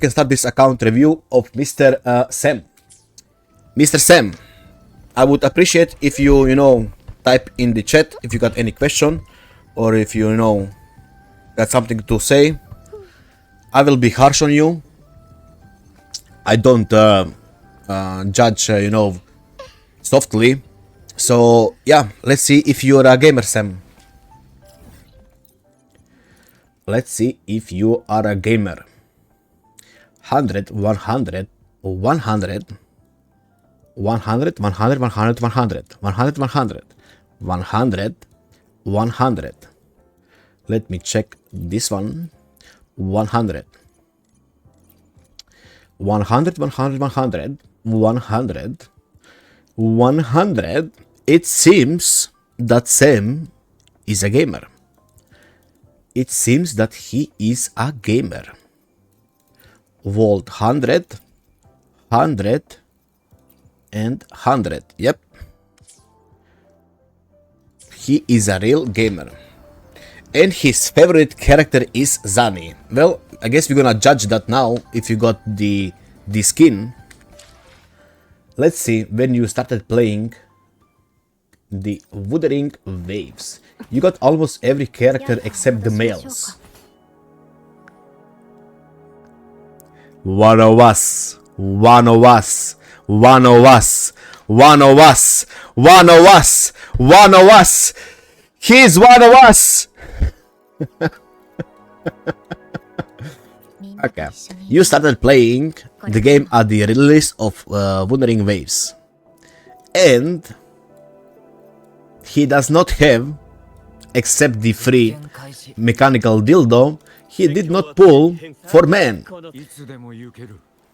can start this account review of Mr. Sam. Mr. Sam, I would appreciate if you type in the chat if you got any question or if got something to say. I will be harsh on you. I don't judge, softly. So yeah, let's see if you're a gamer, Sam. Let's see if you are a gamer. 100, 100, 100, 100, 100, 100, 100, 100, 100, 100, 100. Let me check this one. 100. 100, 100, 100, 100, 100. It seems that Sam is a gamer. It seems that he is a gamer. Vault 100, 100, and 100. Yep. He is a real gamer. And his favorite character is Zani. Well, I guess we're gonna judge that now if you got the skin. Let's see when you started playing the Wuthering Waves. You got almost every character except the males. One of us, one of us, one of us, one of us, one of us, one of us. He's one of us. Okay, you started playing the game at the release of Wuthering Waves, and he does not have, except the free mechanical dildo, he did not pull for men.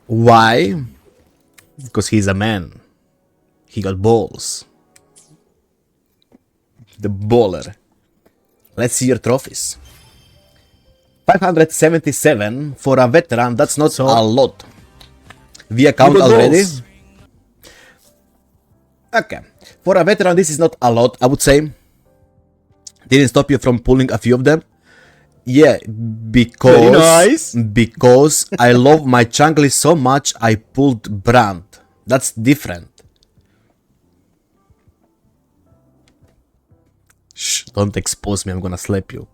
Why? Because he's a man. He got balls. The baller. Let's see your trophies. 577 for a veteran, that's not a lot. We account already. Okay. For a veteran, this is not a lot, I would say. Didn't stop you from pulling a few of them. Yeah, because I love my Changli so much, I pulled Brand. That's different. Shh, don't expose me, I'm gonna slap you.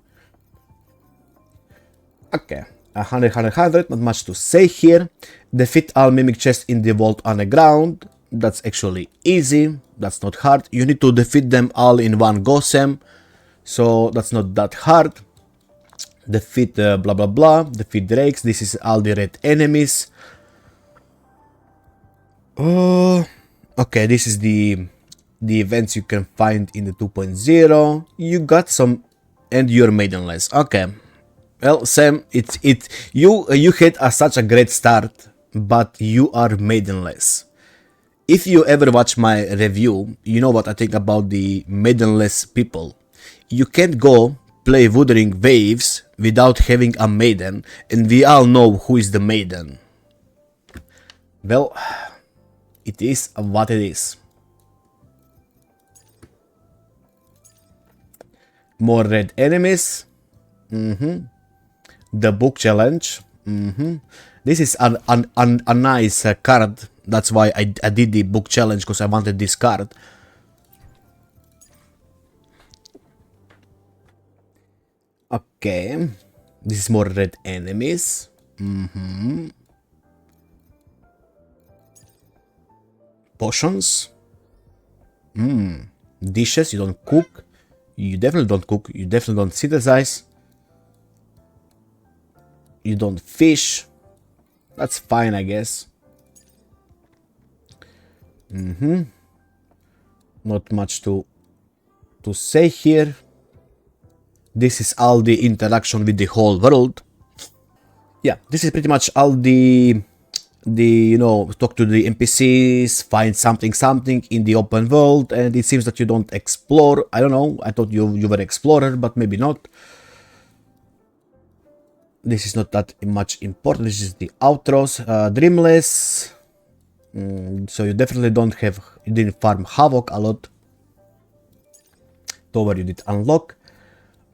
Okay, 100, 100, 100, not much to say here. Defeat all mimic chests in the vault underground. That's actually easy, that's not hard. You need to defeat them all in one go, Sam. So that's not that hard. Defeat blah blah blah, defeat drakes. This is all the red enemies. Okay, this is the events you can find in the 2.0. You got some, and you're maidenless. Okay, well, Sam, you had such a great start, but you are maidenless. If you ever watch my review, you know what I think about the maidenless people. You can't go play Wuthering Waves without having a maiden, and we all know who is the maiden. Well, it is what it is. More red enemies. The book challenge. This is a nice card. That's why I did the book challenge, because I wanted this card. Okay, this is more red enemies. Potions. Dishes, you don't cook. You definitely don't cook. You definitely don't synthesize. You don't fish. That's fine, I guess. Not much to say here. This is all the interaction with the whole world. Yeah, this is pretty much all the talk to the NPCs, find something in the open world, and it seems that you don't explore. I don't know, I thought you were an explorer, but maybe not. This is not that much important. This is the outros. Dreamless. So you definitely you didn't farm Havoc a lot. Tower you did unlock.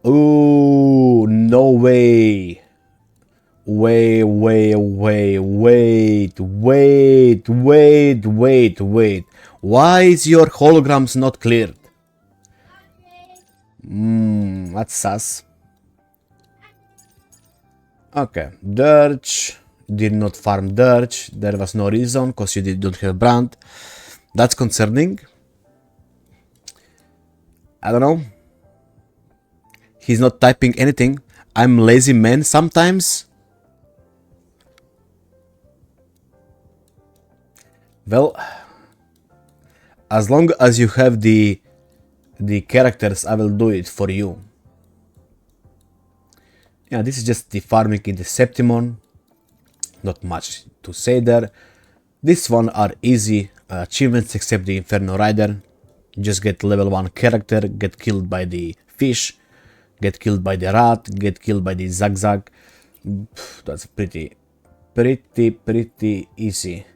Oh, no way. Wait. Why is your holograms not cleared? That's sus. Okay, Dirge. Did not farm Dirge. There was no reason, because you don't have brand. That's concerning. I don't know. He's not typing anything. I'm lazy man sometimes. Well, as long as you have the characters, I will do it for you. Yeah, this is just the farming in the Septimon. Not much to say there. This one are easy achievements except the Inferno Rider. Just get level 1 character, get killed by the fish, get killed by the rat, get killed by the zigzag. That's pretty easy.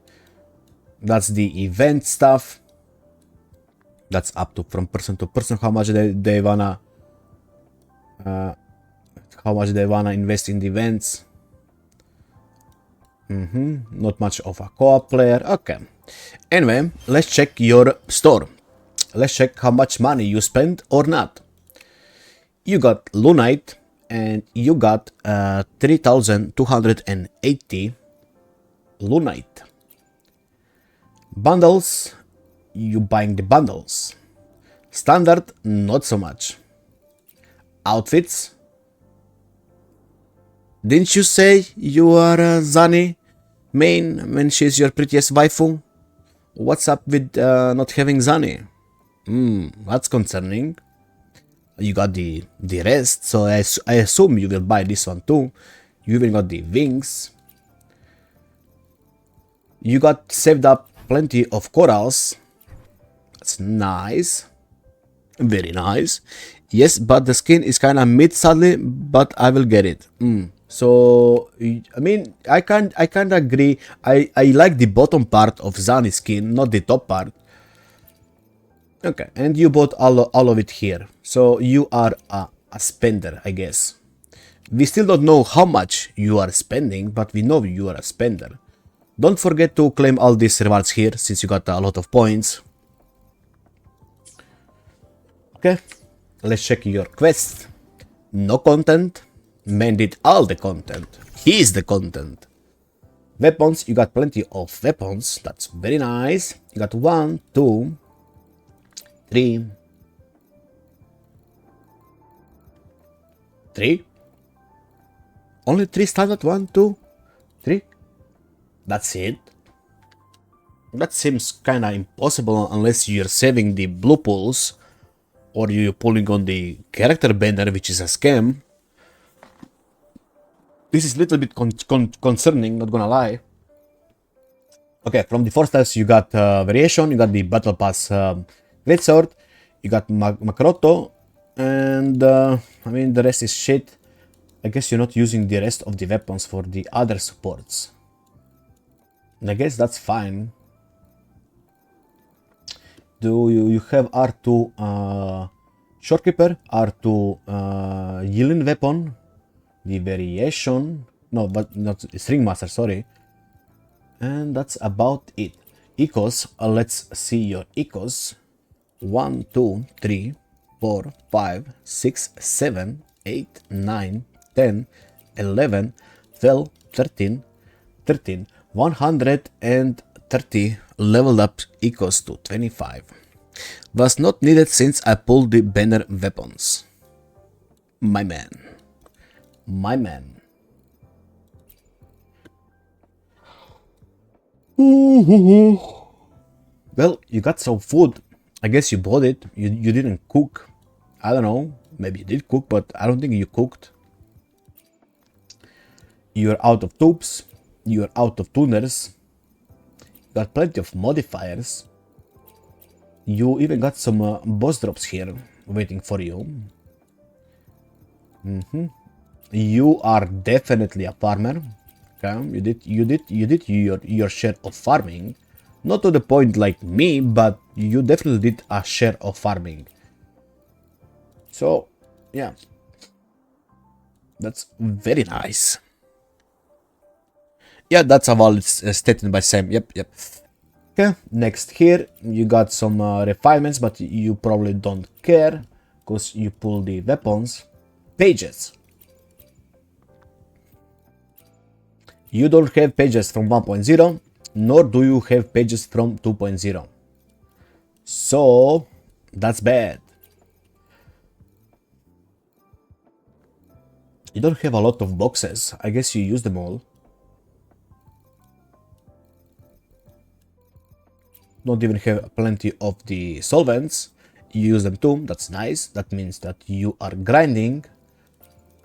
That's the event stuff. That's up to from person to person how much they wanna invest in the events. Not much of a co-op player. Okay. Anyway, let's check your store. Let's check how much money you spend or not. You got Lunite and you got 3,280 Lunite. Bundles, you buying the bundles. Standard, not so much. Outfits. Didn't you say you are Zani main when she's your prettiest waifu? What's up with not having Zani? That's concerning. You got the rest, so I assume you will buy this one too. You even got the wings. You got saved up plenty of corals. That's nice. Very nice. Yes, but the skin is kind of mid sadly, but I will get it. So I mean, I can't agree. I like the bottom part of Zani's skin, not the top part. Okay, and you bought all of it here. So you are a spender, I guess. We still don't know how much you are spending, but we know you are a spender. Don't forget to claim all these rewards here, since you got a lot of points. Okay, let's check your quest. No content. Man did all the content. He is the content. Weapons, you got plenty of weapons. That's very nice. You got 1, 2, 3. 3? Only 3 standard? 1, 2, 3? That's it? That seems kinda impossible unless you're saving the blue pools or you're pulling on the character banner, which is a scam. This is a little bit concerning, not gonna lie. Okay, from the 4 styles you got variation, you got the battle pass greatsword, you got Makroto, and I mean the rest is shit. I guess you're not using the rest of the weapons for the other supports. And I guess that's fine. Do you have R2 Shorekeeper, R2 Yilin weapon, the variation, no, but not String Master, sorry. And that's about it. Ecos, let's see your Ecos. 1, 2, 3, 4, 5, 6, 7, 8, 9, 10, 11, 12, 13, 130 leveled up equals to 25. Was not needed since I pulled the banner weapons. My man. My man. Well, you got some food. I guess you bought it. You didn't cook. I don't know. Maybe you did cook, but I don't think you cooked. You're out of tubes. You're out of tuners. You got plenty of modifiers. You even got some boss drops here waiting for you. You are definitely a farmer. Okay? You did your share of farming. Not to the point like me, but you definitely did a share of farming. So, yeah. That's very nice. Yeah, that's a valid statement by Sam. Yep. Okay, next here, you got some refinements, but you probably don't care, because you pull the weapons. Pages. You don't have pages from 1.0, nor do you have pages from 2.0. So, that's bad. You don't have a lot of boxes. I guess you use them all. Don't even have plenty of the solvents. You use them too. That's nice. That means that you are grinding.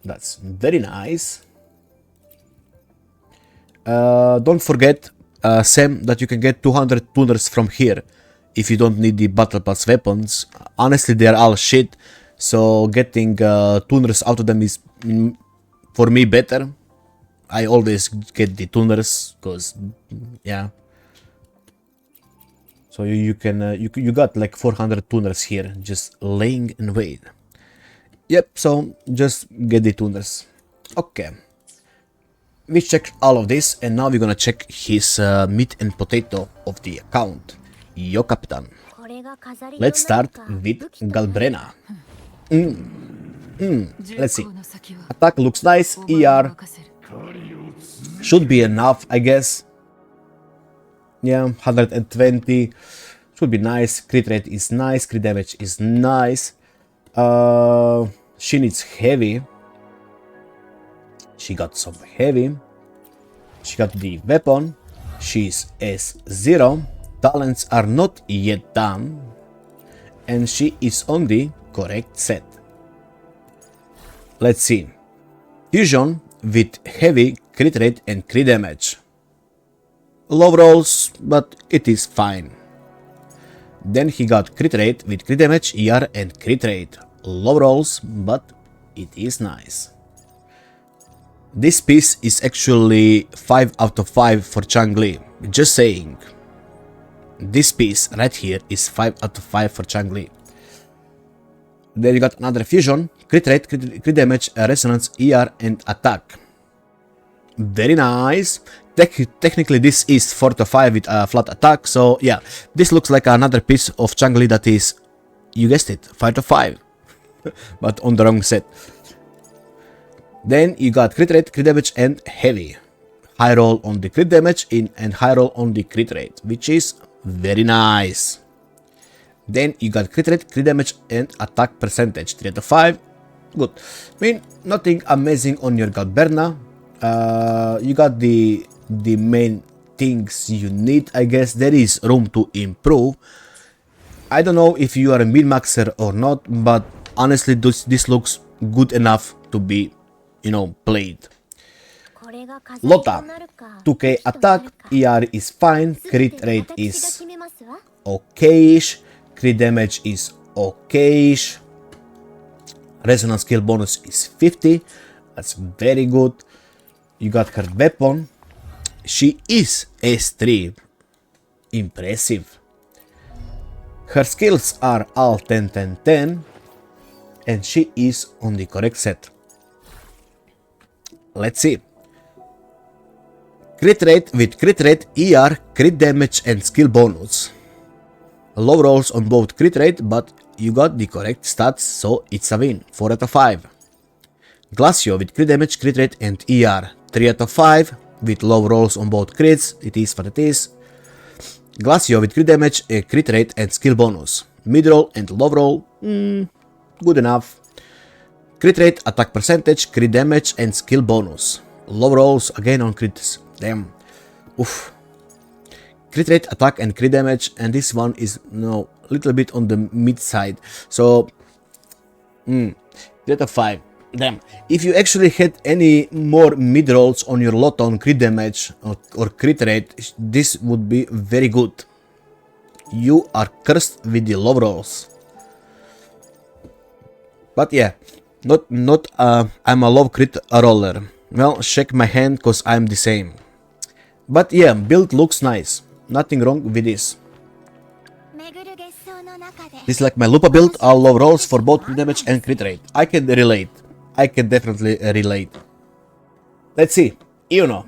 That's very nice. Don't forget, Sam, that you can get 200 tuners from here if you don't need the battle pass weapons. Honestly, they're all shit, so getting tuners out of them is, for me, better. I always get the tuners, because, yeah. So you got like 400 tuners here, just laying in wait. Yep, so just get the tuners. Okay. We checked all of this, and now we're gonna check his meat and potato of the account. Yo, Capitan. Let's start with Galbrena. Let's see. Attack looks nice. ER should be enough, I guess. Yeah, 120 should be nice. Crit rate is nice. Crit damage is nice. She needs heavy. She got some heavy. She got the weapon. She's S0. Talents are not yet done. And she is on the correct set. Let's see. Fusion with heavy crit rate and crit damage. Low rolls, but it is fine. Then he got crit rate with crit damage, ER and crit rate. Low rolls, but it is nice. This piece is actually 5 out of 5 for Changli. Just saying. This piece right here is 5 out of 5 for Changli. Then you got another fusion, crit rate, crit damage, resonance, ER and attack. Very nice. Technically this is 4 to 5 with a flat attack, so yeah, this looks like another piece of Changli that is, you guessed it, 5 to 5, but on the wrong set. Then you got crit rate, crit damage and heavy. High roll on the crit damage and high roll on the crit rate, which is very nice. Then you got crit rate, crit damage and attack percentage, 3 out of 5, good. I mean, nothing amazing on your Galberna. You got the main things you need, I guess. There is room to improve. I don't know if you are a min-maxer or not, but honestly this looks good enough to be, you know, played. Lota, 2k attack, ER is fine, crit rate is okayish, crit damage is okayish, resonance skill bonus is 50, that's very good. You got her weapon. She is S3. Impressive. Her skills are all 10, 10, 10. And she is on the correct set. Let's see. Crit rate with crit rate, ER, crit damage and skill bonus. Low rolls on both crit rate, but you got the correct stats, so it's a win. 4 out of 5. Glacio with crit damage, crit rate and ER. 3 out of 5 with low rolls on both crits, it is what it is. Glacio with crit damage, crit rate and skill bonus. Mid roll and low roll, good enough. Crit rate, attack percentage, crit damage and skill bonus. Low rolls again on crits, damn. Oof. Crit rate, attack and crit damage, and this one is a little bit on the mid side. So 3 out of 5. Damn, if you actually had any more mid rolls on your lot on crit damage or crit rate, this would be very good. You are cursed with the low rolls. But yeah, I'm a low crit roller. Well, shake my hand cause I'm the same. But yeah, build looks nice. Nothing wrong with this. This is like my Lupa build, all low rolls for both crit damage and crit rate. I can relate. I can definitely relate. Let's see. Yuno.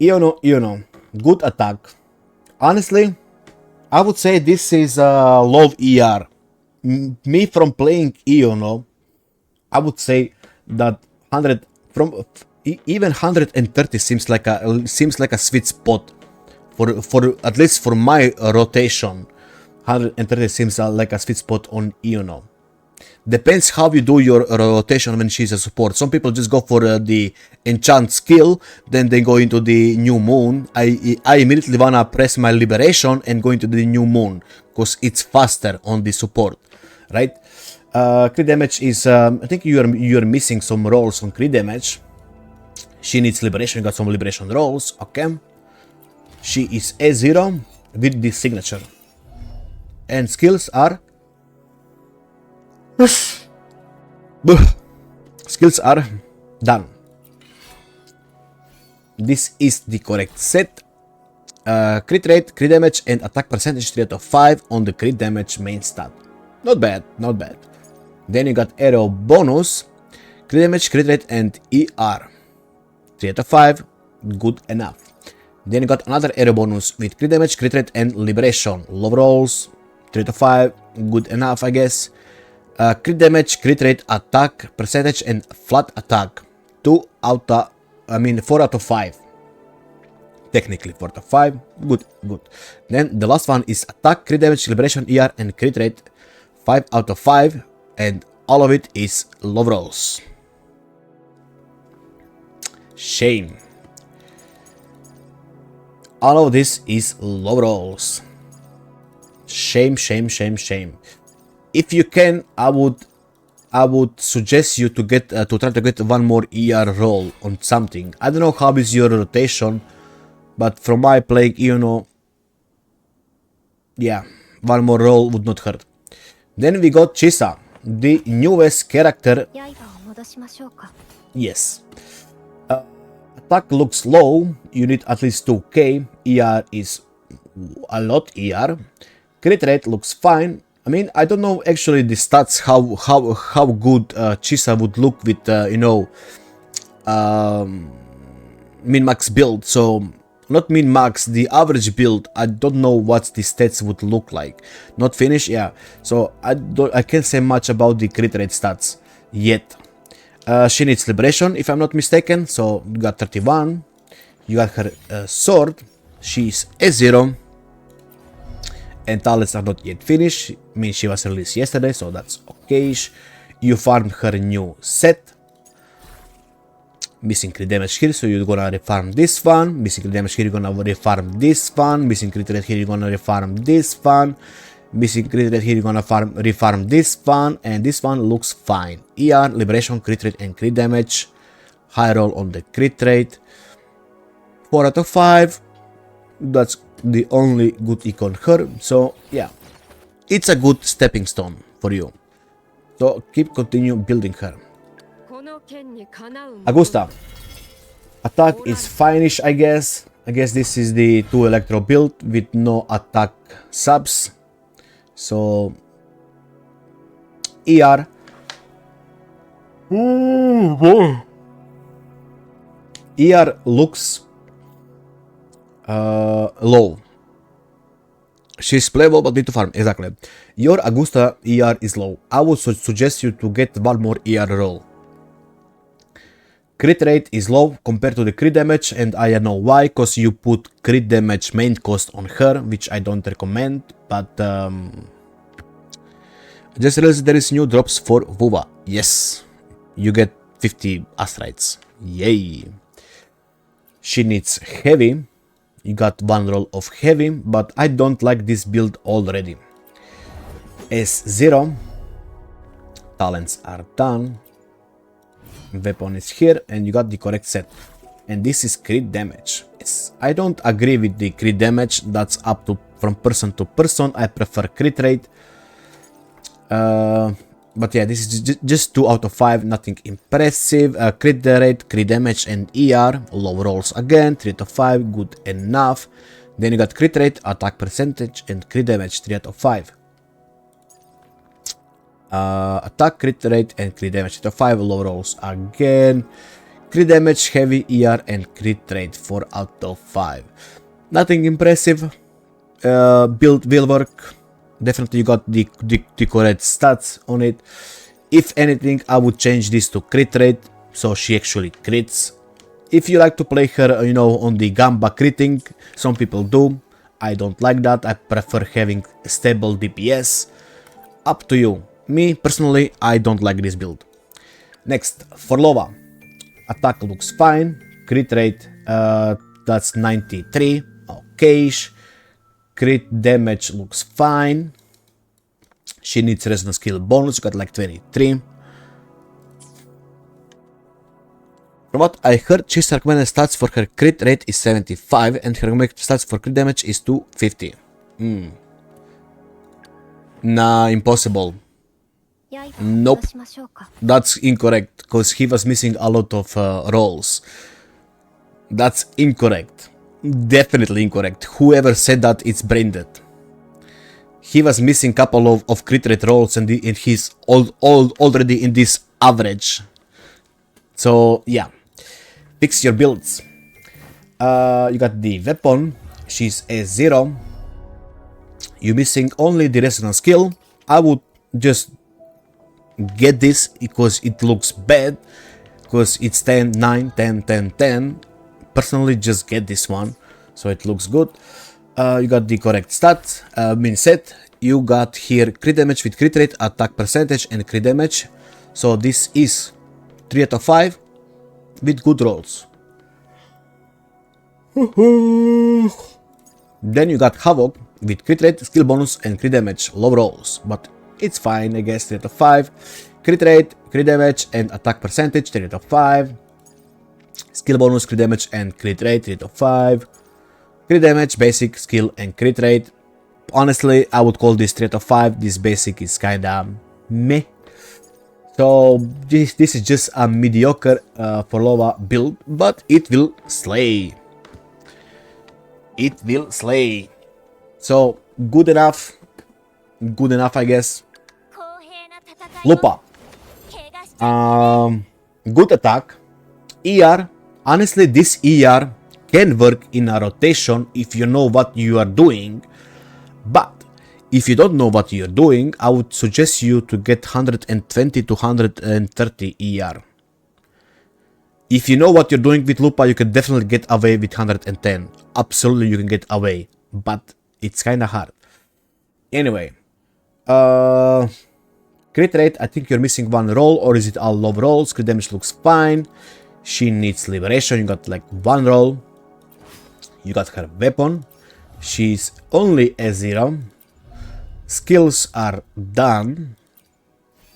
Iono, good attack. Honestly, I would say this is low ER. Me from playing Iono, I would say that 100 from even 130 seems like a sweet spot for at least for my rotation. 130 seems like a sweet spot on Iono. Depends how you do your rotation when she's a support. Some people just go for the enchant skill, then they go into the new moon. I immediately wanna press my liberation and go into the new moon because it's faster on the support, right? Crit damage is I think you're missing some rolls on crit damage. She needs liberation. Got some liberation rolls. Okay. She is A0 with the signature, and skills are. Skills are done. This is the correct set. Crit rate, crit damage, and attack percentage 3 out of 5 on the crit damage main stat. Not bad, not bad. Then you got arrow bonus, crit damage, crit rate, and ER. 3 out of 5, good enough. Then you got another arrow bonus with crit damage, crit rate, and liberation. Low rolls, 3 out of 5, good enough, I guess. Crit damage, crit rate, attack percentage, and flat attack. 4 out of 5. Technically 4 out of 5. Good, good. Then the last one is attack, crit damage, liberation, ER, and crit rate. 5 out of 5. And all of it is low rolls. Shame. All of this is low rolls. Shame, shame, shame, shame. If you can, I would suggest you to get to try to get one more ER roll on something. I don't know how is your rotation, but from my playing, yeah, one more roll would not hurt. Then we got Chisa, the newest character. Yes. Attack looks low. You need at least 2k. ER is a lot ER. Crit rate looks fine. I mean, I don't know actually the stats how good Chisa would look with min-max build. So not min-max, the average build. I don't know what the stats would look like. Not finished, yeah. So I can't say much about the crit rate stats yet. She needs liberation, if I'm not mistaken. So you got 31. You got her sword. She's A0. And talents are not yet finished. I mean, she was released yesterday, so that's okay. You farmed her new set. Missing crit damage here, so you're gonna refarm this one. Missing crit damage here, you're gonna refarm this one. Missing crit rate here, you're gonna refarm this one. Missing crit rate here, you're gonna refarm this one. And this one looks fine. ER, liberation, crit rate, and crit damage. High roll on the crit rate. 4 out of 5. That's the only good icon her. So yeah, it's a good stepping stone for you. So continue building her. Augusta. Attack is fine-ish, I guess. I guess this is the 2 electro build with no attack subs. So ER. ER looks low. She's playable but need to farm. Exactly. Your Augusta ER is low. I would suggest you to get one more ER roll. Crit rate is low compared to the crit damage, and I don't know why, because you put crit damage main cost on her, which I don't recommend, but just realized there is new drops for Vuva. Yes, you get 50 astrites. Yay. She needs heavy. You got one roll of heavy, but I don't like this build already. S0. Talents are done. Weapon is here, and you got the correct set. And this is crit damage. Yes, I don't agree with the crit damage. That's up to from person to person. I prefer crit rate. But yeah, this is just 2 out of 5. Nothing impressive. Crit rate, crit damage, and ER. Low rolls again. 3 out of 5. Good enough. Then you got crit rate, attack percentage, and crit damage. 3 out of 5. Attack, crit rate, and crit damage 3 out of 5. Low rolls again. Crit damage, heavy ER, and crit rate 4 out of 5. Nothing impressive. Build will work. Definitely you got the correct stats on it. If anything, I would change this to crit rate, so she actually crits. If you like to play her, you know, on the Gamba critting, some people do. I don't like that. I prefer having stable DPS. Up to you. Me, personally, I don't like this build. Next, for Lova. Attack looks fine. Crit rate, that's 93. Okay. Crit damage looks fine. She needs resonance skill bonus, got like 23. From what I heard, she's recommended stats for her crit rate is 75 and her recommended stats for crit damage is 250. Nah, impossible. Nope. That's incorrect, because he was missing a lot of rolls. That's incorrect. Definitely incorrect. Whoever said that, it's brain dead. He was missing a couple of crit rate rolls and he's already in this average. So yeah, fix your builds. You got the weapon. She's a 0. You're missing only the resonance skill. I would just get this because it looks bad, because it's 10, 9, 10, 10, 10. Personally, just get this one, so it looks good. You got the correct stats, min set. You got here crit damage with crit rate, attack percentage, and crit damage. So this is 3 out of 5 with good rolls. Then you got Havoc with crit rate, skill bonus, and crit damage. Low rolls, but it's fine, I guess. 3 out of 5. Crit rate, crit damage, and attack percentage. 3 out of 5. Skill bonus, crit damage, and crit rate. 3 out of 5. Crit damage, basic, skill, and crit rate. Honestly, I would call this 3 out of 5. This basic is kinda meh. So this is just a mediocre for Lova build, but it will slay. It will slay. So good enough. Good enough, I guess. Lupa. Good attack. ER. Honestly, this ER can work in a rotation if you know what you are doing. But if you don't know what you're doing, I would suggest you to get 120 to 130 ER. If you know what you're doing with Lupa, you can definitely get away with 110. Absolutely, you can get away. But it's kinda hard. Anyway. Crit rate, I think you're missing one roll, or is it all low rolls? Crit damage looks fine. She needs liberation, you got like one roll. You got her weapon. She's only a 0. Skills are done.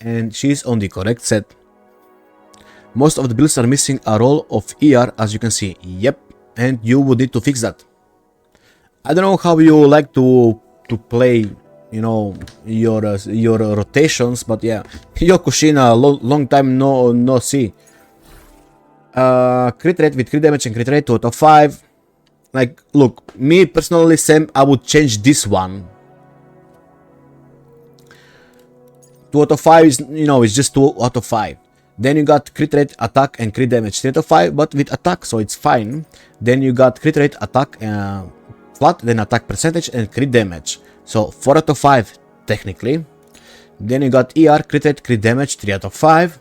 And she's on the correct set. Most of the builds are missing a roll of ER, as you can see. Yep, and you would need to fix that. I don't know how you like to play, you know, your rotations, but yeah. Yokushina, long time no see. Crit rate with crit damage and crit rate 2 out of 5. Like, look, me personally, Sam, I would change this one. 2 out of 5 is, you know, it's just 2 out of 5. Then you got crit rate, attack, and crit damage 3 out of 5, but with attack, so it's fine. Then you got crit rate, attack, flat, then attack percentage, and crit damage. So 4 out of 5, technically. Then you got ER, crit rate, crit damage 3 out of 5.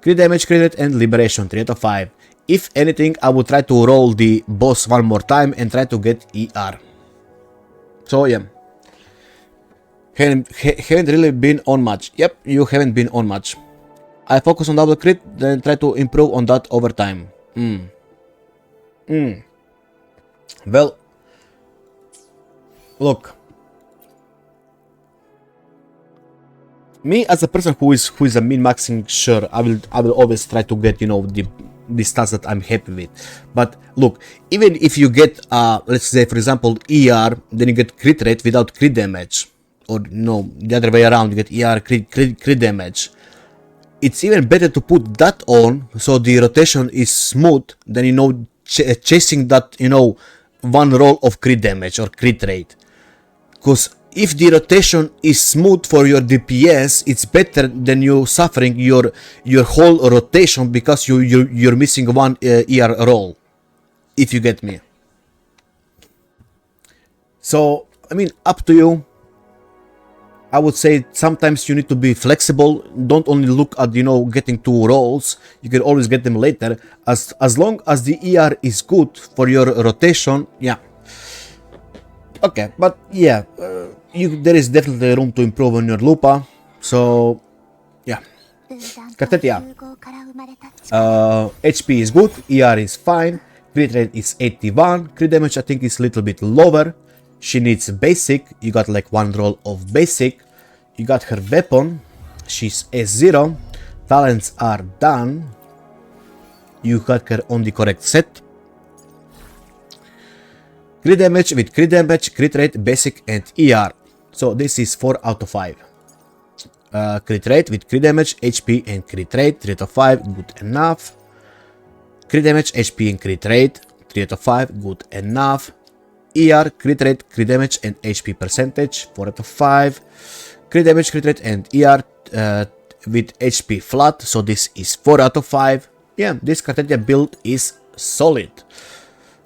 Crit damage, crit rate, and liberation 3 out of 5. If anything, I would try to roll the boss one more time and try to get ER. So yeah. Haven't really been on much. Yep, you haven't been on much. I focus on double crit, then try to improve on that over time. Well, look. Me as a person who is a min-maxing, sure, I will always try to get, you know, the stats that I'm happy with. But look, even if you get let's say for example ER, then you get crit rate without crit damage, or no, the other way around, you get ER crit damage. It's even better to put that on, so the rotation is smooth, than, you know, chasing that, you know, one roll of crit damage or crit rate. Because if the rotation is smooth for your DPS, it's better than you suffering your whole rotation because you're missing one ER roll. If you get me. So I mean, up to you. I would say sometimes you need to be flexible. Don't only look at, you know, getting 2 rolls. You can always get them later. As long as the ER is good for your rotation, yeah. Okay, but yeah, there is definitely room to improve on your Lupa. So, yeah. Katetia. HP is good, ER is fine, crit rate is 81, crit damage I think is a little bit lower. She needs basic, you got like 1 roll of basic. You got her weapon, she's S0. Talents are done. You got her on the correct set. Crit damage with crit damage, crit rate, basic and ER. So this is 4 out of 5. Crit rate with crit damage, HP and crit rate, 3 out of 5, good enough. Crit damage, HP and crit rate, 3 out of 5, good enough. ER, crit rate, crit damage and HP percentage, 4 out of 5. Crit damage, crit rate and ER with HP flat, so this is 4 out of 5. Yeah, this Katetia build is solid.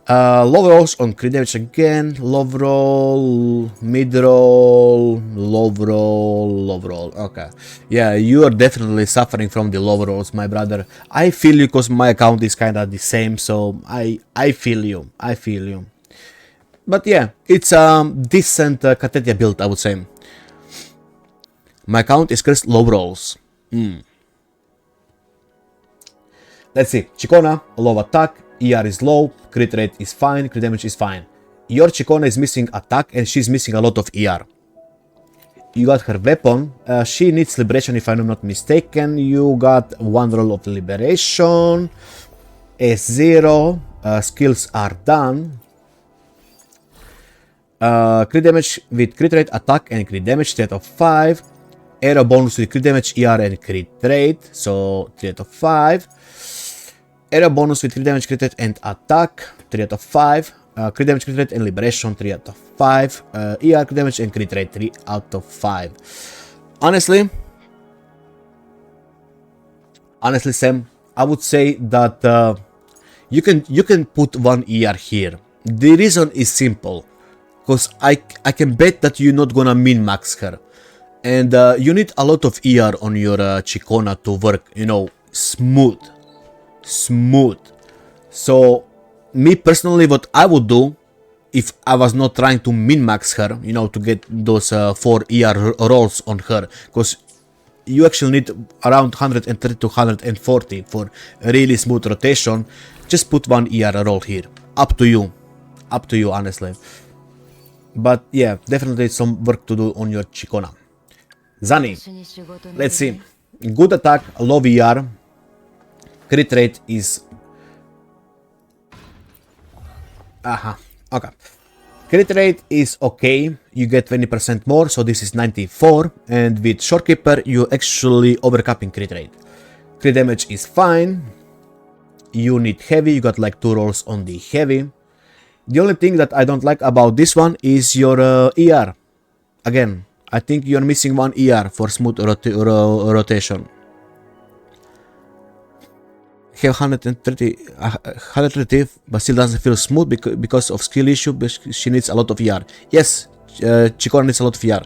Low rolls on crit damage again, low roll, mid roll, low roll, low roll. Okay, yeah, you are definitely suffering from the low rolls, my brother. I feel you because my account is kind of the same, so I feel you, I feel you. But yeah, it's a decent Katetia build, I would say. My account is cursed low rolls. Let's see. Chikona, low attack, ER is low, crit rate is fine, crit damage is fine. Your Chikona is missing attack and she's missing a lot of ER. You got her weapon. She needs liberation if I'm not mistaken. You got 1 roll of liberation. S0. Skills are done. Crit damage with crit rate, attack and crit damage, 3 out of 5. Arrow bonus with crit damage, ER and crit rate, so 3 out of 5. Arrow bonus with crit damage, crit rate and attack, 3 out of 5. Crit damage, crit rate and liberation, 3 out of 5. ER, crit damage and crit rate, 3 out of 5. Honestly, Sam, I would say that you can put 1 ER here. The reason is simple. Because I can bet that you're not gonna min-max her. And you need a lot of ER on your Chikona to work, you know, smooth. So, me personally, what I would do, if I was not trying to min-max her, you know, to get those 4 ER rolls on her. Because you actually need around 130 to 140 for really smooth rotation. Just put 1 ER roll here. Up to you, honestly. But yeah, definitely some work to do on your Chikona. Zani, let's see. Good attack, low ER. Crit rate is... okay. Crit rate is okay. You get 20% more, so this is 94. And with Shorekeeper, you actually overcapping crit rate. Crit damage is fine. You need heavy, you got like 2 rolls on the heavy. The only thing that I don't like about this one is your ER. Again, I think you're missing 1 ER for smooth rotation. Have 130, but still doesn't feel smooth because of skill issue, but she needs a lot of ER. Yes, Chikona needs a lot of ER.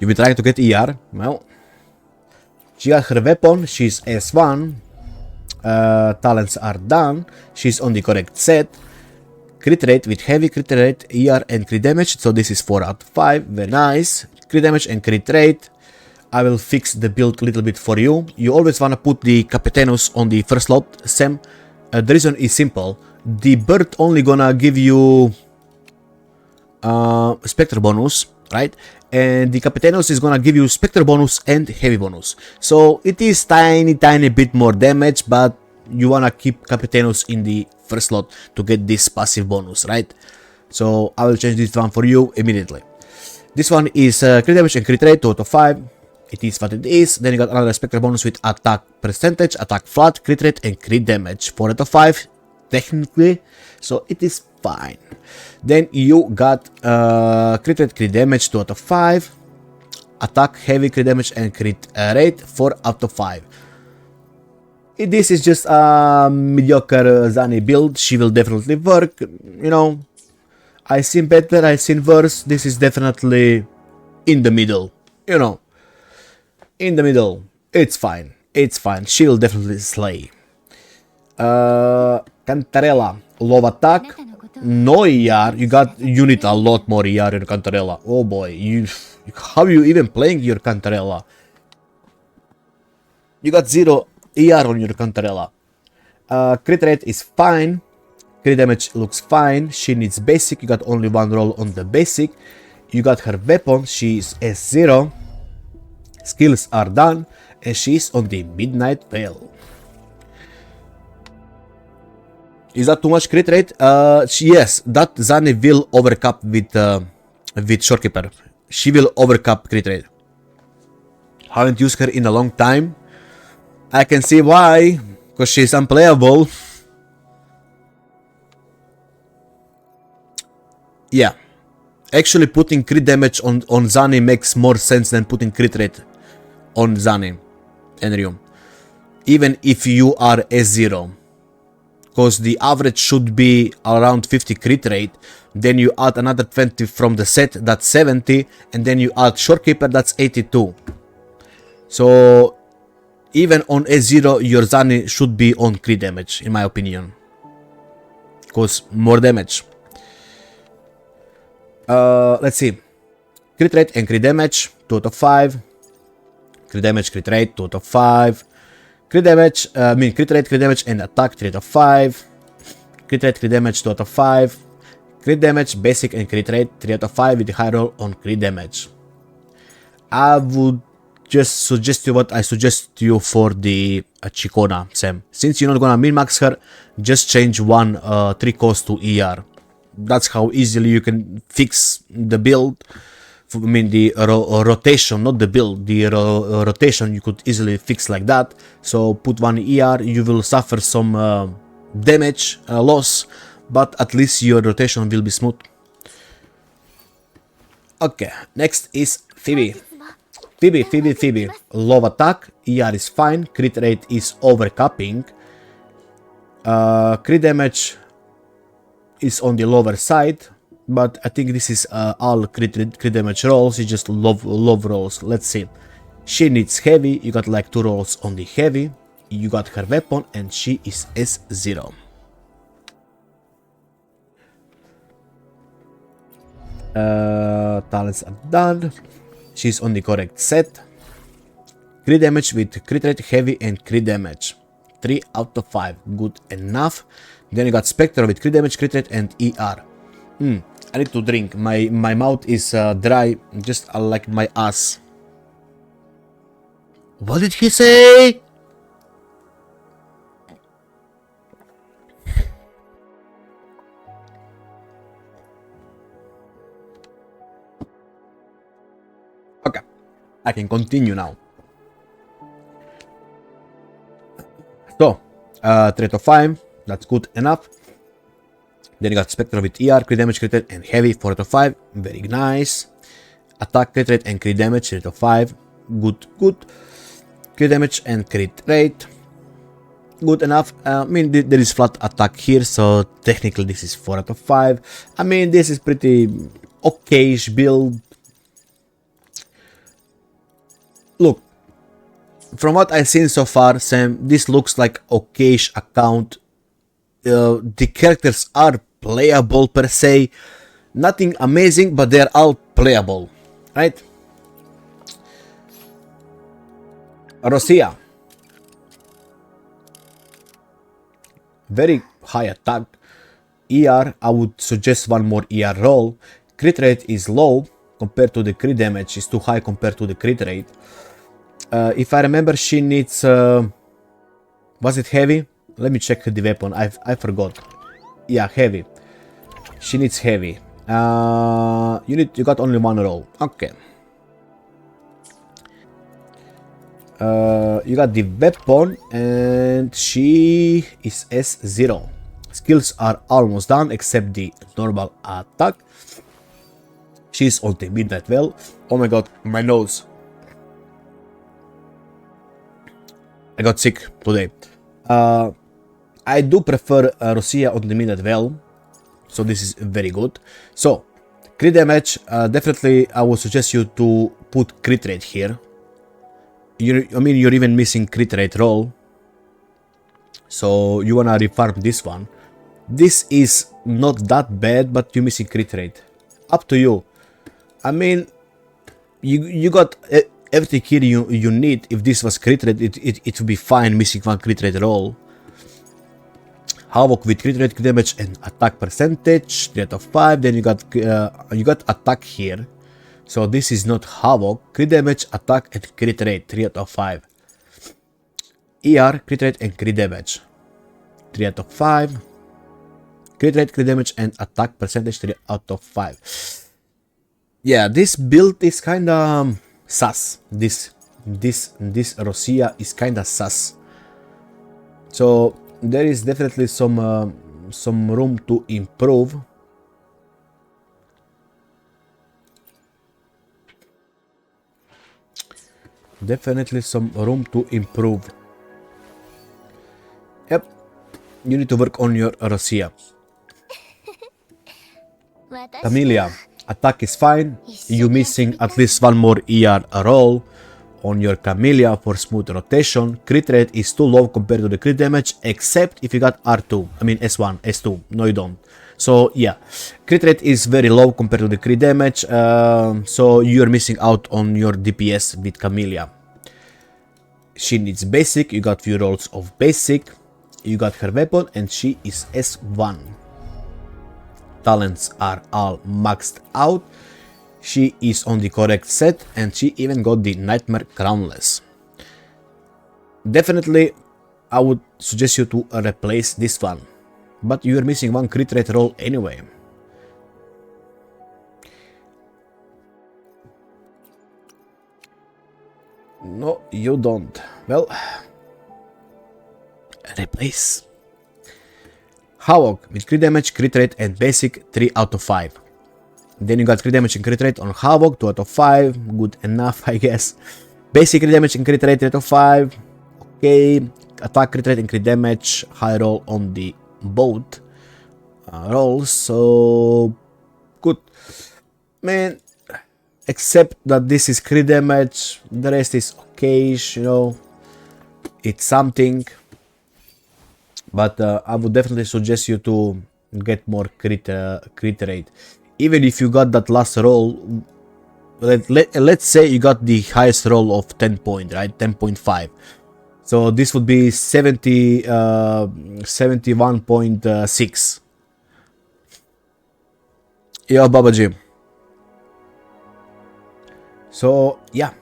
You've been trying to get ER? Well, she got her weapon, she's S1. Talents are done. She's on the correct set. Crit rate with heavy, crit rate, ER and crit damage. So this is 4 out of 5. Very nice. Crit damage and crit rate. I will fix the build a little bit for you. You always want to put the Capetenus on the first slot, Sam. The reason is simple. The bird only gonna give you Spectre bonus, right? And the Capetenus is gonna give you Spectre bonus and heavy bonus. So it is tiny bit more damage, but you wanna keep Capetenus in the first slot to get this passive bonus, right? So I will change this one for you immediately. This one is crit damage and crit rate, 2 out of 5. It is what it is. Then you got another Spectre bonus with attack percentage, attack flat, crit rate and crit damage, 4 out of 5 technically. So it is fine. Then you got crit rate, crit damage 2 out of 5, attack, heavy, crit damage, and crit rate 4 out of 5. This is just a mediocre Zani build. She will definitely work, you know. I seen better, I seen worse. This is definitely in the middle, you know. In the middle. It's fine. It's fine. She will definitely slay. Cantarella, low attack, no ER. You need a lot more ER in Cantarella. Oh boy, how are you even playing your Cantarella? You got 0 ER on your Cantarella. Crit rate is fine. Crit damage looks fine. She needs basic. You got only 1 roll on the basic. You got her weapon. She is S0. Skills are done. And she's on the Midnight Veil. Is that too much crit rate? Yes, that Zani will overcap with Shorekeeper. She will overcap crit rate. Haven't used her in a long time. I can see why, because she's unplayable. Yeah, actually putting crit damage on Zani makes more sense than putting crit rate on Zani and Ryu. Even if you are S0. Because the average should be around 50 crit rate, then you add another 20 from the set, that's 70, and then you add Shorekeeper, that's 82. So even on S0, your Zani should be on crit damage, in my opinion. Because more damage. Let's see. Crit rate and crit damage, 2 out of 5. Crit damage, crit rate, 2 out of 5. Crit damage, crit rate, crit damage, and attack 3 out of 5. Crit rate, crit damage 2 out of 5. Crit damage, basic, and crit rate 3 out of 5 with the high roll on crit damage. I would just suggest you what I suggest to you for the Chikona, Sam. Since you're not gonna min-max her, just change 1 3 cost to ER. That's how easily you can fix the build. I mean the rotation, not the build, the rotation you could easily fix like that. So put 1 ER, you will suffer some damage loss, but at least your rotation will be smooth. Okay, next is Phoebe. Phoebe. Low attack, ER is fine, crit rate is overcapping. Crit damage is on the lower side. But I think this is all crit damage rolls, it's just low rolls. Let's see. She needs heavy, you got like 2 rolls on the heavy. You got her weapon and she is S0. Talents are done. She's on the correct set. Crit damage with crit rate, heavy, and crit damage. 3 out of 5, good enough. Then you got Spectre with crit damage, crit rate, and ER. I need to drink. My mouth is dry, just like my ass. What did he say? Okay, I can continue now. So, 3 out of 5, that's good enough. Then you got Spectre with ER, crit damage, crit rate, and heavy, 4 out of 5. Very nice. Attack, crit rate, and crit damage, 3 out of 5. Good. Crit damage and crit rate. Good enough. I mean, there is flat attack here, so technically this is 4 out of 5. I mean, this is pretty okay-ish build. Look, from what I've seen so far, Sam, this looks like okay-ish account. The characters are playable per se, nothing amazing, but they're all playable, right? Rosia, very high attack. ER, I would suggest 1 more ER roll. Crit rate is low compared to the crit damage, is too high compared to the crit rate. If I remember, she needs was it heavy? Let me check the weapon. I forgot. Yeah, heavy. She needs heavy. You got only 1 roll. Okay. You got the weapon and she is S0. skills are almost done except the normal attack. She's on the midnight well. Oh my god, my nose. I got sick today. I do prefer Rosia on the midnight well, so this is very good. So, crit damage, definitely I would suggest you to put crit rate here. I mean, you're even missing crit rate roll, so you wanna refarm this one. This is not that bad, but you're missing crit rate. Up to you. I mean, you got everything here you need. If this was crit rate, it would be fine missing one crit rate roll. Havoc with crit rate, crit damage, and attack percentage, 3 out of 5. Then you got attack here. So this is not Havoc. Crit damage, attack, and crit rate, 3 out of 5. ER, crit rate, and crit damage, 3 out of 5. Crit rate, crit damage, and attack percentage, 3 out of 5. Yeah, this build is kinda sus. This Rosia is kinda sus. So there is definitely some room to improve. Definitely some room to improve. Yep, you need to work on your Rosia. Camellia, attack is fine. You missing at least one more ER roll on your Camellia for smooth rotation. Crit rate is too low compared to the crit damage, except if you got R2. I mean S1, S2. No, you don't. So yeah, crit rate is very low compared to the crit damage. So you're missing out on your DPS with Camellia. She needs basic. You got few rolls of basic. You got her weapon, and she is S1. Talents are all maxed out. She is on the correct set, and she even got the Nightmare Crownless. Definitely, I would suggest you to replace this one, but you are missing one crit rate roll anyway. No, you don't. Well, replace. Havoc with crit damage, crit rate, and basic, 3 out of 5. Then you got crit damage and crit rate on Havoc, 2 out of 5. Good enough, I guess. Basic crit damage and crit rate, 3 out of 5. Okay. Attack, crit rate, and crit damage. High roll on the both rolls. So good. Man, except that this is crit damage. The rest is okay, you know. It's something. But I would definitely suggest you to get more crit rate. Even if you got that last roll, let's say you got the highest roll of 10 point, right? 10.5. So this would be 71.6. Yo, Baba Jim. So yeah,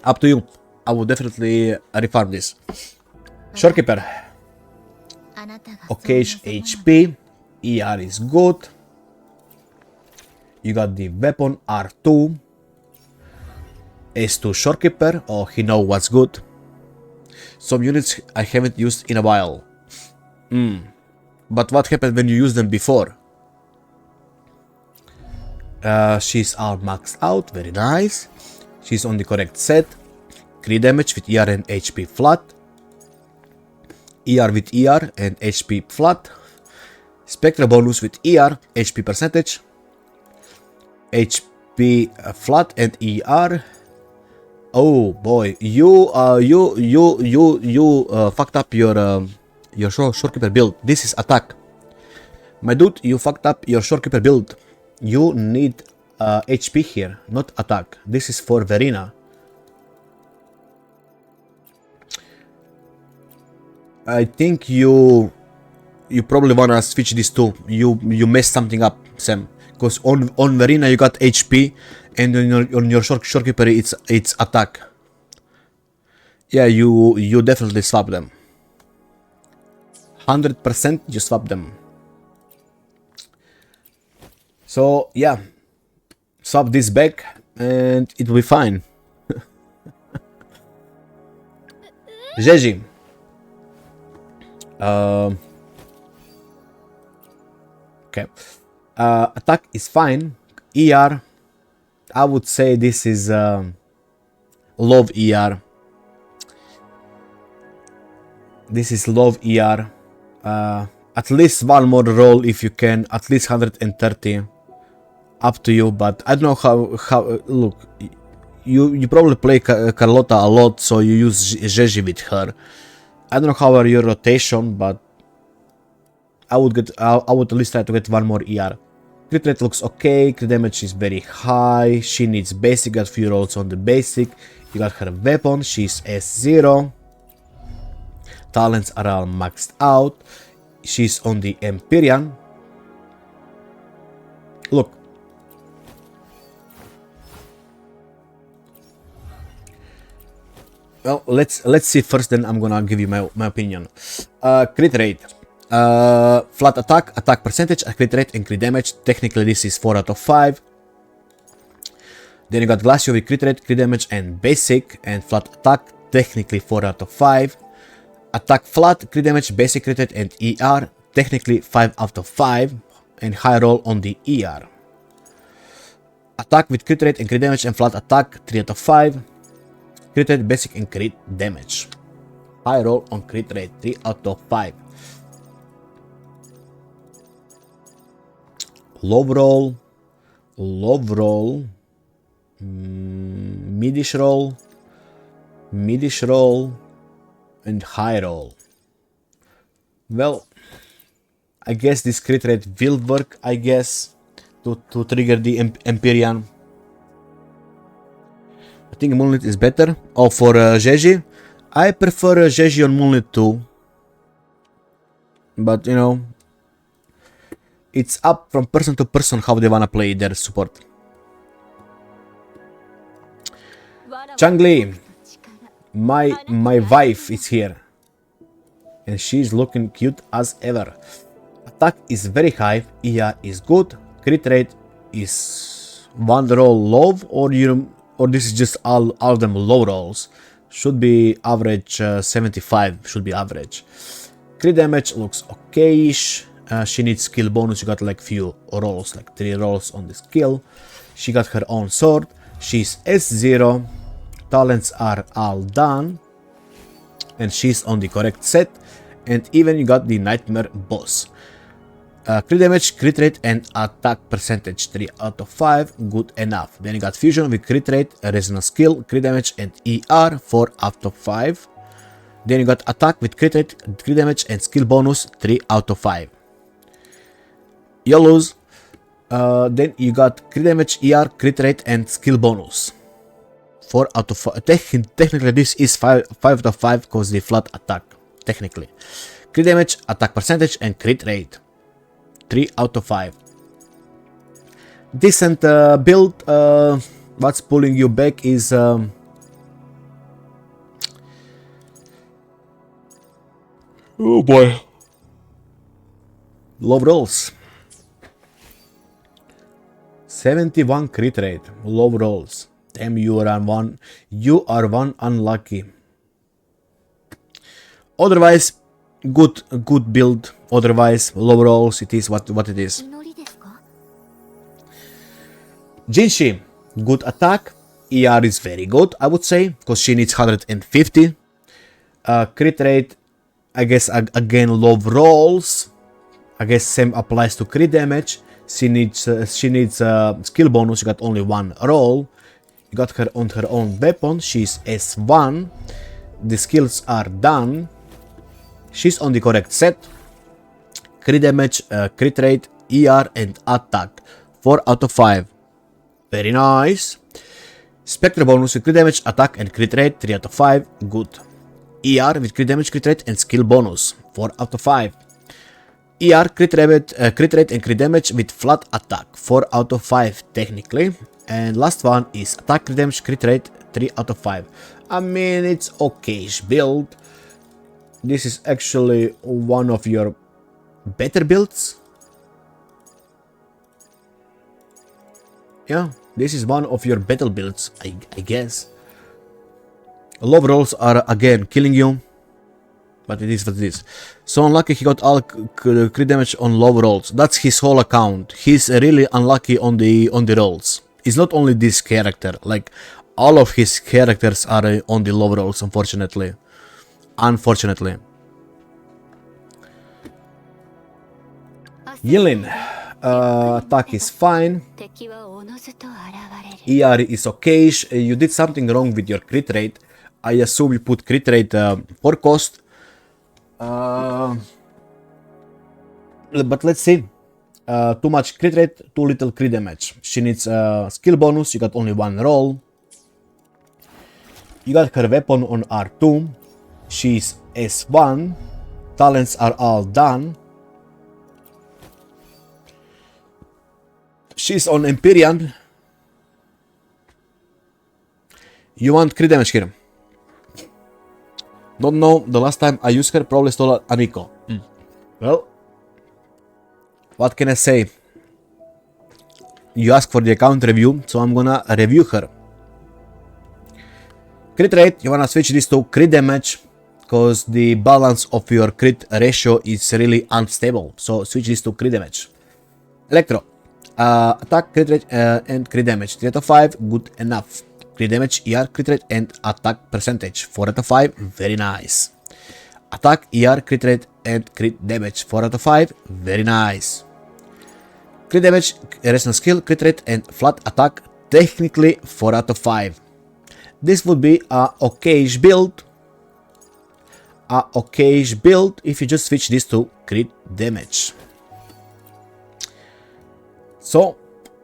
up to you. I would definitely refarm this. Shorekeeper. Okay, HP. ER is good. You got the weapon R2. S2 Shorekeeper. Oh, he knows what's good. Some units I haven't used in a while. But what happened when you used them before? She's all maxed out. Very nice. She's on the correct set. Crit damage with ER and HP flat. ER with ER and HP flat. Spectra bonus with ER, HP percentage. HP flat and ER. Oh boy, you fucked up your Shorekeeper build. This is attack. My dude, you fucked up your Shorekeeper build. You need HP here, not attack. This is for Verena. I think you probably wanna switch these two. You messed something up, Sam. Because on Verena you got HP, and on your Shorekeeper it's attack. Yeah, you definitely swap them. 100% you swap them. So yeah, swap this back and it will be fine. Jeji. Okay. Attack is fine. ER, I would say this is love ER. This is love ER. At least one more roll if you can. At least 130. Up to you, but I don't know how look. You probably play Carlotta a lot, so you use Jeji with her. I don't know how are your rotation, but I would at least try to get one more ER. Crit rate looks okay, crit damage is very high, she needs basic, got few rolls on the basic, you got her weapon, she's S0. Talents are all maxed out, she's on the Empyrean. Look. Well, let's see first, then I'm gonna give you my opinion. Crit rate. Flat attack, attack percentage, crit rate, and crit damage. Technically, this is 4 out of 5. Then you got Glacio with crit rate, crit damage, and basic, and flat attack. Technically, 4 out of 5. Attack flat, crit damage, basic crit rate, and ER. Technically, 5 out of 5. And high roll on the ER. Attack with crit rate and crit damage, and flat attack, 3 out of 5. Crit rate, basic, and crit damage. High roll on crit rate, 3 out of 5. Low roll, midish roll, and high roll. Well, I guess this crit rate will work, I guess, to trigger the Empyrean. I think Moonlit is better. Oh, for Jeji, I prefer Jeji on Moonlit too. But, you know, it's up from person to person how they wanna play their support. Changli, my wife is here. And she's looking cute as ever. Attack is very high, ER is good, crit rate is one roll low, or this is just all of them low rolls. Should be average 75, should be average. Crit damage looks okay-ish. She needs skill bonus, she got like few rolls, like 3 rolls on the skill. She got her own sword, she's S0, talents are all done, and she's on the correct set, and even you got the Nightmare boss. Crit damage, crit rate, and attack percentage, 3 out of 5, good enough. Then you got fusion with crit rate, resonance skill, crit damage, and ER, 4 out of 5. Then you got attack with crit rate, crit damage, and skill bonus, 3 out of 5. You lose. Then you got crit damage, ER, crit rate, and skill bonus. 4 out of 5. Technically, this is 5 out of 5 because the flat attack. Technically. Crit damage, attack percentage, and crit rate. 3 out of 5. Decent build. What's pulling you back is... oh boy. Low rolls. 71 crit rate, low rolls. Damn, you are one unlucky. Otherwise, good build. Otherwise, low rolls. It is what it is. Jinshi, good attack. ER is very good, I would say, because she needs 150. Crit rate, I guess again low rolls. I guess same applies to crit damage. She needs skill bonus. She got only 1 roll. You got her on her own weapon. She's S1. The skills are done. She's on the correct set. Crit damage, crit rate, ER, and attack. 4 out of 5. Very nice. Spectre bonus with crit damage, attack, and crit rate. 3 out of 5. Good. ER with crit damage, crit rate, and skill bonus. 4 out of 5. ER, crit rate, and crit damage with flat attack. 4 out of 5 technically. And last one is attack, crit damage, crit rate. 3 out of 5. I mean, it's okay-ish build. This is actually one of your better builds. Yeah, this is one of your better builds, I guess. Low rolls are again killing you. but it is what it is. So unlucky he got all crit damage on low rolls. That's his whole account. He's really unlucky on the rolls. It's not only this character, like all of his characters are on the low rolls, unfortunately. Unfortunately. Yelin, attack is fine. ER is okay. You did something wrong with your crit rate. I assume you put crit rate for cost. But let's see. Too much crit rate, too little crit damage. She needs skill bonus. You got only one roll. You got her weapon on R2. She's S1. Talents are all done. She's on Empyrean. You want crit damage here? Don't know, the last time I used her probably stole a Nico. Well, what can I say? You asked for the account review, so I'm gonna review her. Crit rate, you wanna switch this to crit damage, because the balance of your crit ratio is really unstable. So switch this to crit damage. Electro, attack, crit rate, and crit damage. 3 out of 5, good enough. Crit damage, ER, crit rate, and attack percentage. 4 out of 5, very nice. Attack, ER, crit rate, and crit damage. 4 out of 5, very nice. Crit damage, resistance skill, crit rate, and flat attack, technically 4 out of 5. This would be a okay-ish build. A okay-ish build if you just switch this to crit damage. So,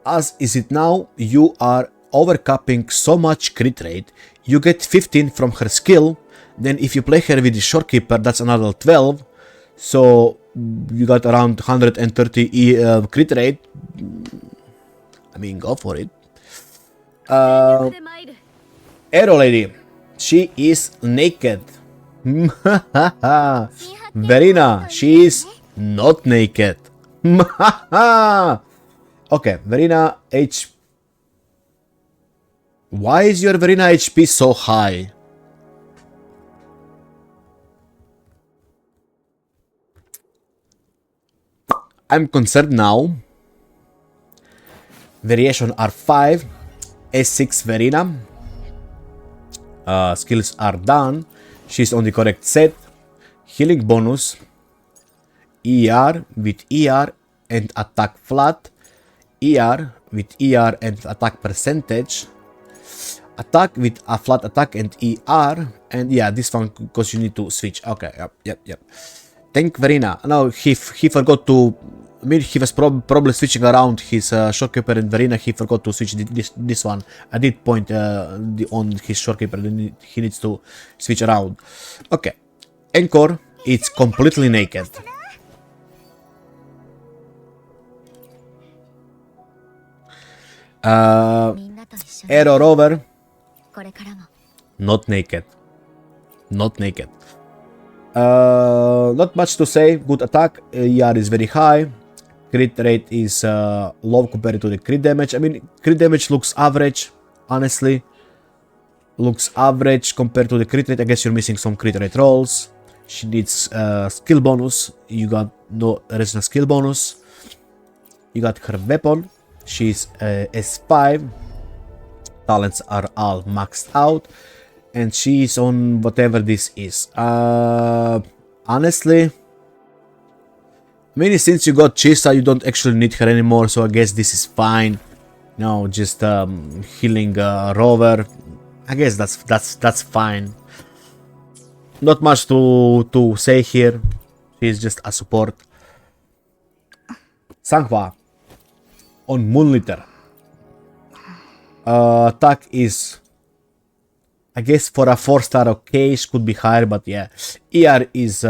as is it now, you are overcapping so much crit rate. You get 15 from her skill. Then if you play her with the Shorekeeper, that's another 12. So you got around 130 crit rate. I mean, go for it. Arrow Lady. She is naked. Verina. She is not naked. Okay, Verina HP. Why is your Verina HP so high? I'm concerned now. Variation R5, S6 Verina. Skills are done. She's on the correct set. Healing bonus. ER with ER and attack flat. ER with ER and attack percentage. Attack with a flat attack and ER. And yeah, this one because you need to switch. Okay, yep. Thank Verina. Now he forgot to. I mean, he was probably switching around his Shorekeeper and Verina. He forgot to switch this one. I did point on his Shorekeeper. He needs to switch around. Okay. Encore. It's completely naked. Arrow Rover. Not naked. Not naked. Not much to say. Good attack. ER is very high. Crit rate is low compared to the crit damage. I mean, crit damage looks average, honestly. Looks average compared to the crit rate. I guess you're missing some crit rate rolls. She needs skill bonus. You got no resistance skill bonus. You got her weapon. She's S5. Talents are all maxed out. And she's on whatever this is. Honestly, I mean, since you got Chisa, you don't actually need her anymore, so I guess this is fine. No, just healing Rover. I guess that's fine. Not much to say here. She's just a support. Sanghua on Moonlighter. Attack is, I guess, for a 4-star okay, it could be higher, but yeah. ER is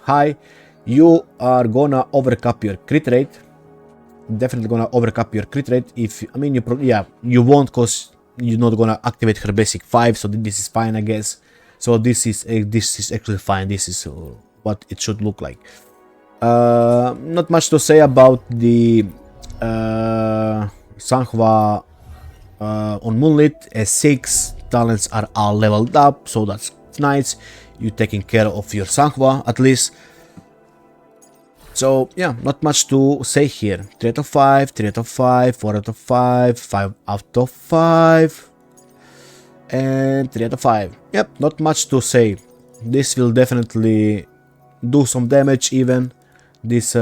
high. You are gonna overcap your crit rate. Definitely gonna overcap your crit rate. If I mean, you won't, cause you're not gonna activate her basic 5, so this is fine, I guess. So this is actually fine. This is what it should look like. Not much to say about the Sanghua on Moonlit. S6 talents are all leveled up, so that's nice. You taking care of your Sanhua at least. So yeah, not much to say here. 3 out of 5, 3 out of 5, 4 out of 5, 5 out of 5, and 3 out of 5. Yep, not much to say. This will definitely do some damage even. This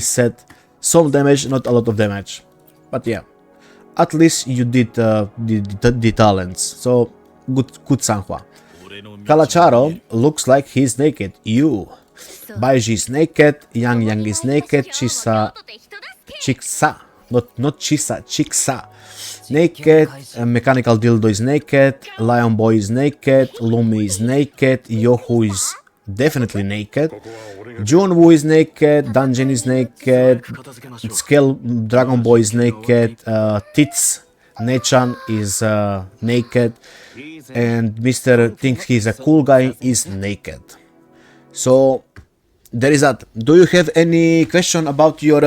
set. Some damage, not a lot of damage. But yeah, at least you did the talents. So good Sanhua. Kalacharo looks like he's naked. You. Baiji is naked, Yang is naked, Chiksa, not Chisa, Chiksa, naked, Mechanical Dildo is naked, Lion Boy is naked, Lumi is naked, Yohu is definitely naked, Junwoo is naked, Dungeon is naked, Scale Dragon Boy is naked, Tits, Nechan is naked, and Mr. thinks he's a cool guy is naked. So there is that. Do you have any question about your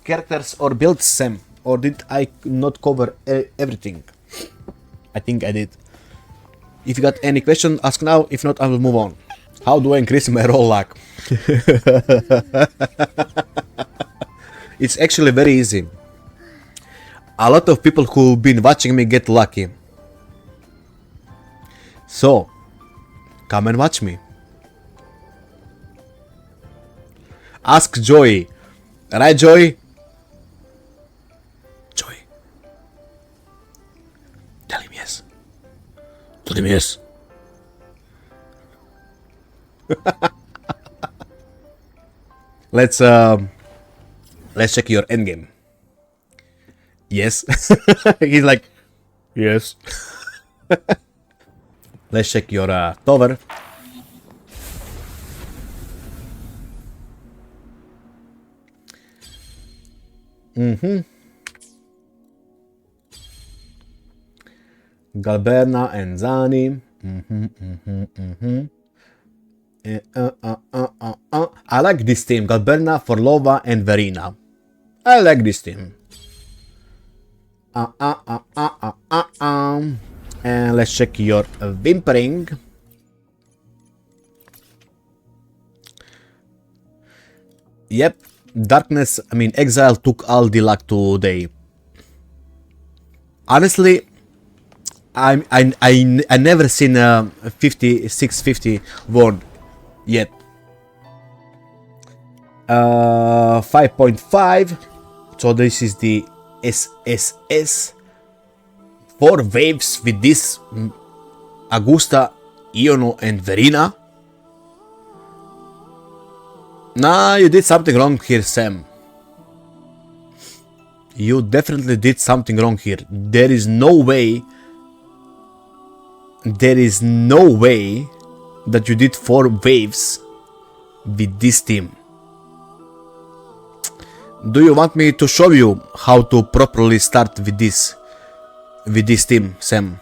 characters or builds, Sam? Or did I not cover everything? I think I did. If you got any question, ask now. If not, I will move on. How do I increase my roll luck? It's actually very easy. A lot of people who've been watching me get lucky. So, come and watch me. Ask Joey. Right, Joey? Joey. Tell him yes. Tell him yes. Let's check your endgame. Yes. He's like, yes. Let's check your tower. Galberna and Zani. I like this team. Galberna, Forlova, and Verina. I like this team. And let's check your whimpering. Yep. Darkness, I mean, Exile took all the luck today. Honestly, I never seen a 650 word yet. 5.5. So this is the SSS. 4 waves with this Augusta, Iono, and Verina. Nah, you did something wrong here, Sam. You definitely did something wrong here. There is no way that you did 4 waves with this team. Do you want me to show you how to properly start with this team, Sam?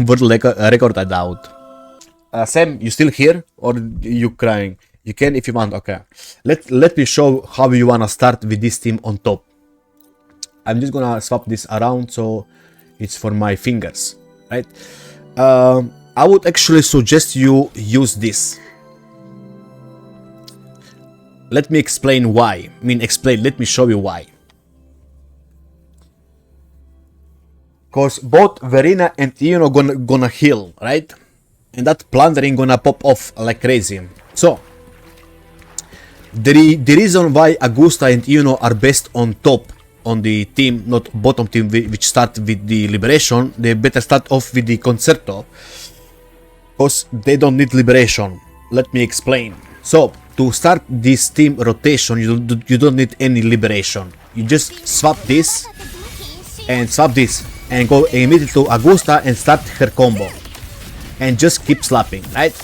World record, I doubt. Sam, you still here or you crying? You can if you want. Okay, let me show how you wanna start with this team on top. I'm just gonna swap this around so it's for my fingers, right? I would actually suggest you use this. Let me explain why. Let me show you why. Cause both Verina and Iono gonna heal, right? And that plundering gonna pop off like crazy. So the reason why Augusta and Iono are best on top on the team, not bottom team, which start with the Liberation, they better start off with the Concerto, because they don't need Liberation. Let me explain. So to start this team rotation, you don't need any Liberation. You just swap this and swap this and go immediately to Augusta and start her combo and just keep slapping, right?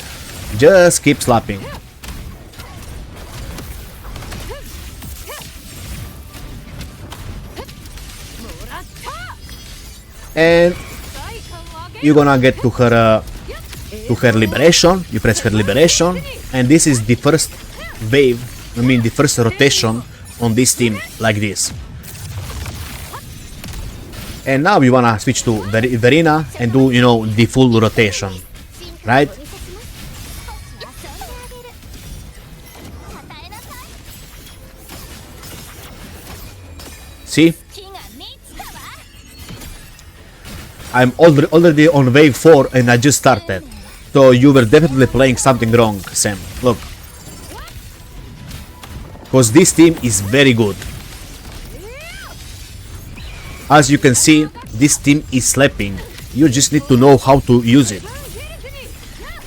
Just keep slapping. And you're gonna get to her liberation. You press her liberation, and this is the first wave, the first rotation on this team, like this. And now you wanna switch to Verina and do, the full rotation, right? See? I'm already on wave 4 and I just started. So you were definitely playing something wrong, Sam. Look. Because this team is very good. As you can see, this team is slapping. You just need to know how to use it.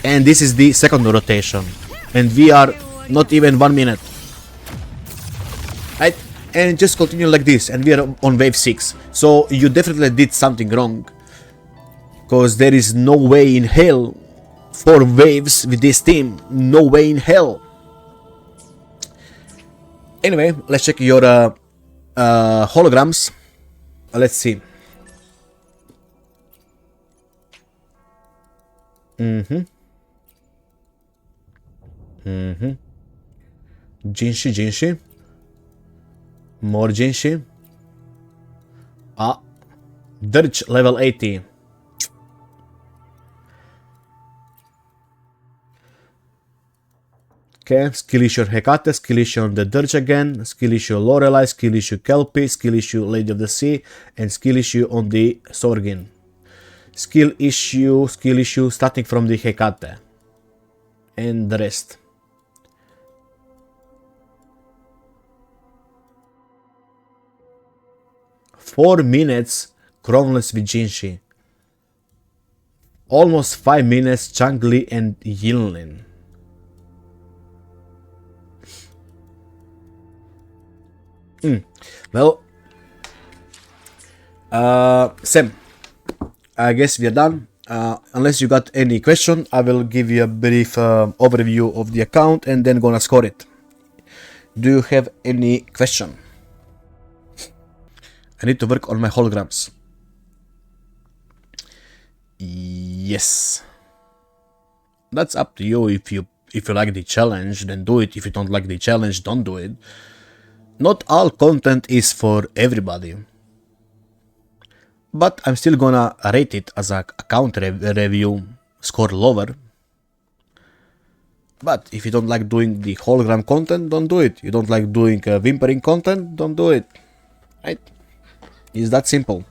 And this is the second rotation. And we are not even 1 minute. Right? And just continue like this. And we are on wave 6. So you definitely did something wrong. Because there is no way in hell 4 waves with this team. No way in hell. Anyway, let's check your holograms. Let's see. Jinshi. More Jinshi. Dirge level 80. Okay, skill issue Hecate, skill issue on the Dirge again, skill issue Lorelei, skill issue Kelpie, skill issue Lady of the Sea, and skill issue on the Sorgin. Skill issue starting from the Hecate. And the rest. Four minutes Chroneless with Jinshi. Almost 5 minutes Changli and Yinlin. Well, Sam, I guess we are done. Unless you got any question, I will give you a brief overview of the account and then gonna score it. Do you have any question? I need to work on my holograms. Yes. That's up to you. If you like the challenge, then do it. If you don't like the challenge, don't do it. Not all content is for everybody. But I'm still gonna rate it as a account review, score lower. But if you don't like doing the hologram content, don't do it. You don't like doing whimpering content, don't do it. Right? It's that simple.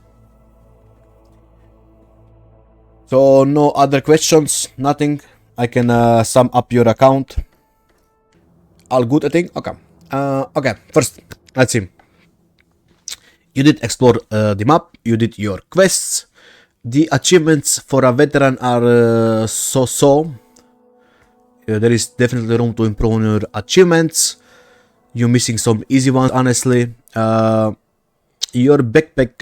So no other questions, nothing. I can sum up your account. All good, I think? Okay. Okay, first, let's see. You did explore the map, you did your quests. The achievements for a veteran are so-so. There is definitely room to improve on your achievements. You're missing some easy ones, honestly. Your backpack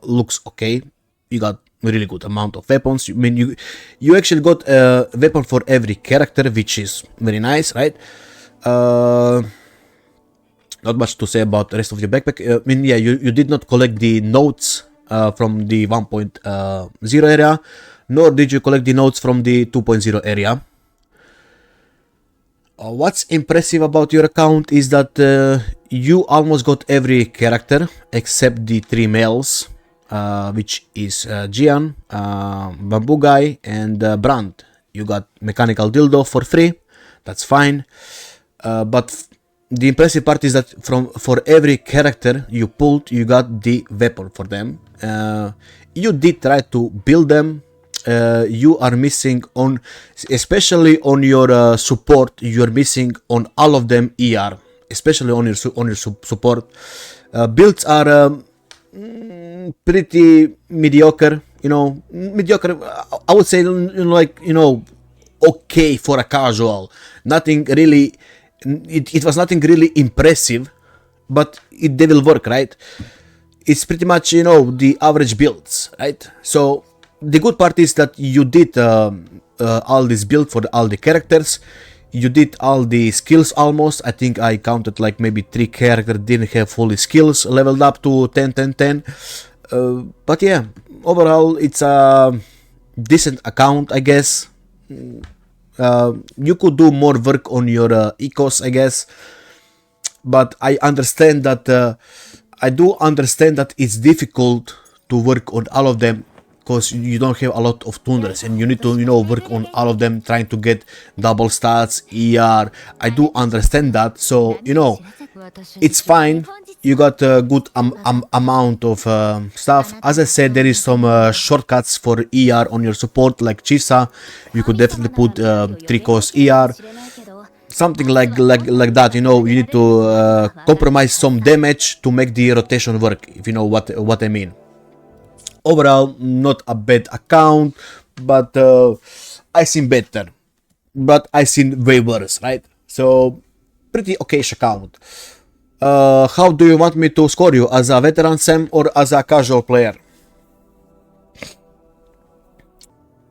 looks okay. You got a really good amount of weapons. I mean, you actually got a weapon for every character, which is very nice, right? Not much to say about the rest of your backpack. I mean, yeah, you did not collect the notes from the 1.0 area, nor did you collect the notes from the 2.0 area. What's impressive about your account is that you almost got every character except the 3 males, which is Gian, Bamboo Guy, and Brand. You got Mechanical Dildo for free, that's fine. But the impressive part is that for every character you pulled, you got the weapon for them. You did try to build them. You are missing on, especially on your support. You are missing on all of them ER, especially on your support. Builds are pretty mediocre. You know, mediocre. I would say, okay for a casual. Nothing really. It was nothing really impressive, but they will work, right? It's pretty much, the average builds, right? So the good part is that you did all this build for all the characters. You did all the skills almost. I think I counted like maybe 3 characters didn't have fully skills leveled up to 10, 10, 10. But yeah, overall it's a decent account, I guess. You could do more work on your ecos, I guess, but I understand that I do understand that it's difficult to work on all of them because you don't have a lot of tuners and you need to work on all of them, trying to get double stats, ER. I do understand that, so it's fine. You got a good amount of stuff. As I said, there is some shortcuts for ER on your support, like Chisa. You could definitely put 3 cost ER, something like that. You know, you need to compromise some damage to make the rotation work, if you know what I mean. Overall, not a bad account, but I seen better. But I seen way worse, right? So, pretty okayish account. How do you want me to score you? As a veteran Sam or as a casual player?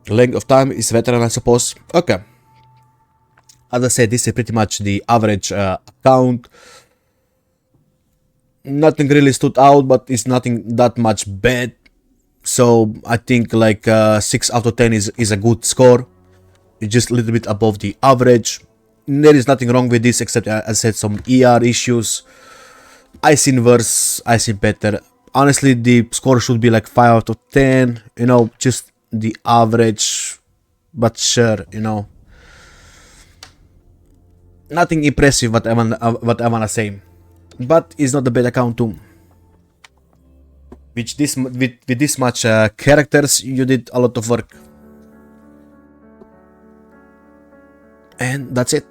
Length of time is veteran, I suppose. Okay. As I said, this is pretty much the average account. Nothing really stood out, but it's nothing that much bad. So I think like 6 out of 10 is a good score. It's just a little bit above the average. There is nothing wrong with this except, as I said, some ER issues. I seen worse, I seen better. Honestly, the score should be like 5 out of 10. You know, just the average. But sure, you know. Nothing impressive what I wanna say. But it's not a bad account too. With this much characters, you did a lot of work. And that's it.